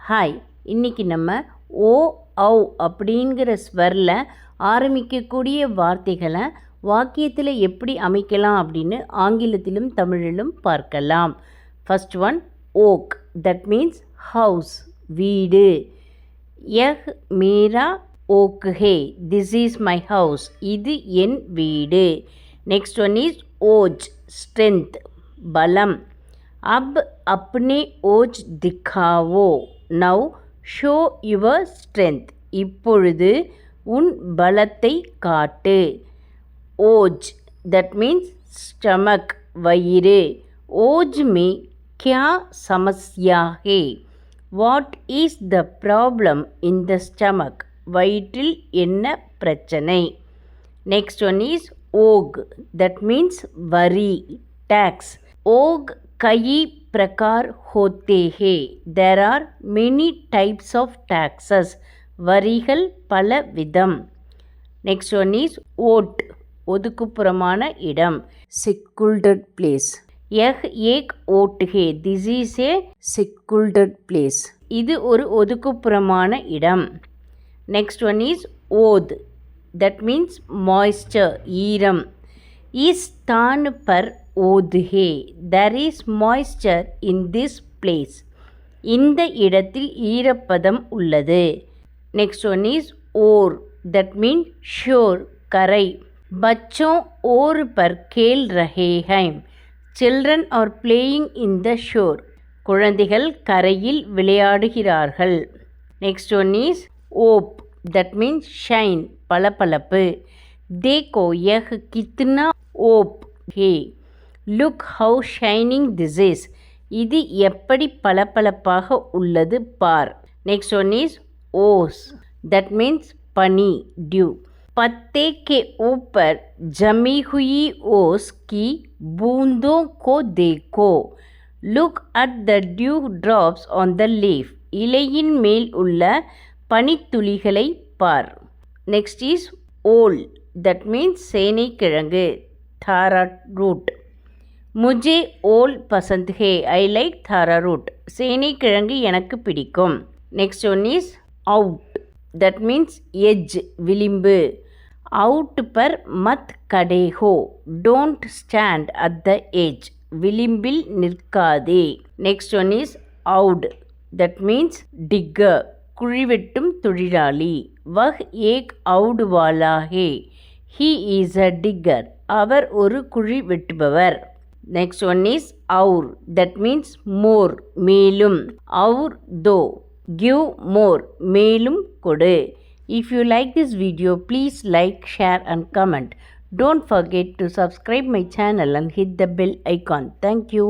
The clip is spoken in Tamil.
ஹாய், இன்றைக்கி நம்ம ஓ ஔ அப்படிங்கிற ஸ்வரில் ஆரம்பிக்கக்கூடிய வார்த்தைகளை வாக்கியத்தில் எப்படி அமைக்கலாம் அப்படின்னு ஆங்கிலத்திலும் தமிழிலும் பார்க்கலாம். ஃபர்ஸ்ட் ஒன் ஓக், தட் மீன்ஸ் ஹவுஸ், வீடு. யஹ் மேரா ஓக் ஹே, திஸ் இஸ் மை ஹவுஸ், இது என் வீடு. நெக்ஸ்ட் ஒன் இஸ் ஓஜ், ஸ்ட்ரென்த், பலம். அப் அப்னே ஓஜ் திக்காவோ, நவ் ஷோ யுவர் ஸ்ட்ரென்த், இப்பொழுது உன் பலத்தை காட்டு. ஓஜ், தட் மீன்ஸ் ஸ்டமக், வயிறு. ஓஜ் மே கியா சமஸ்யா ஹே, what is the problem in the stomach, வயிற்றில் என்ன பிரச்சனை. நெக்ஸ்ட் ஒன் இஸ் ஓக், தட் மீன்ஸ் வரி, டேக்ஸ். ஓக் कई प्रकार होते हैं, there are many types of taxes, வரிகள் பல விதம். நெக்ஸ்ட் ஒன் இஸ் ஓட், ஒதுக்குப்புறமான இடம், secluded place. यह एक ओट है, this is a secluded place, இது ஒரு ஒதுக்குப்புறமான இடம். Next one is oath, that means moisture, ஈரம். इस स्थान पर ओद है, there is moisture in this place, இந்த இடத்தில் ஈரப்பதம் உள்ளது. நெக்ஸ்ட் ஒன் இஸ் ஓர், that means shore, கரை. बच्चों ओर पर खेल रहे हैं, children are playing in the shore, குழந்தைகள் கரையில் விளையாடுகிறார்கள். நெக்ஸ்ட் ஒன் இஸ் ஓப், that means shine, பளபளப்பு. देखो यह कितना ஓப் ஹே, look how shining this is, இது எப்படி பளபளப்பாக உள்ளது பார். நெக்ஸ்ட் ஒன் இஸ் ஓஸ், தட் மீன்ஸ் பனி, டியூ. पत्ते के ऊपर जमी हुई ओस की बूंदों को देखो, look at the dew drops on the leaf, இலையின் மேல் உள்ள பனித்துளிகளை பார். நெக்ஸ்ட் இஸ் ஓல், தட் மீன்ஸ் சேனைக்கிழங்கு, थारा रूट. मुझे ओल पसंद है, ஐ லைக் थारा रूट, சேனைக்கிழங்கு எனக்கு பிடிக்கும். நெக்ஸ்ட் ஒன் இஸ் அவுட், தட் மீன்ஸ் எஜ், விளிம்பு. அவுட் பர் மத் கடே ஹோ, don't stand at the edge, விளிம்பில் நிற்காதே. நெக்ஸ்ட் ஒன் இஸ் அவுட், தட் மீன்ஸ் டிக்கர், குழிவெட்டும் தொழிலாளி. வஹ் ஏக் அவுட் வாலா ஹே, ஹீ இஸ் அ டிக்கர், அவர் ஒரு குழி வெட்டுபவர். நெக்ஸ்ட் ஒன் இஸ் அவுர், தட் மீன்ஸ் மோர், மேலும். அவுர் தோ, கிவ் மோர், மேலும் கொடு. If you like this video, please like, share and comment. Don't forget to subscribe my channel and hit the bell icon. Thank you.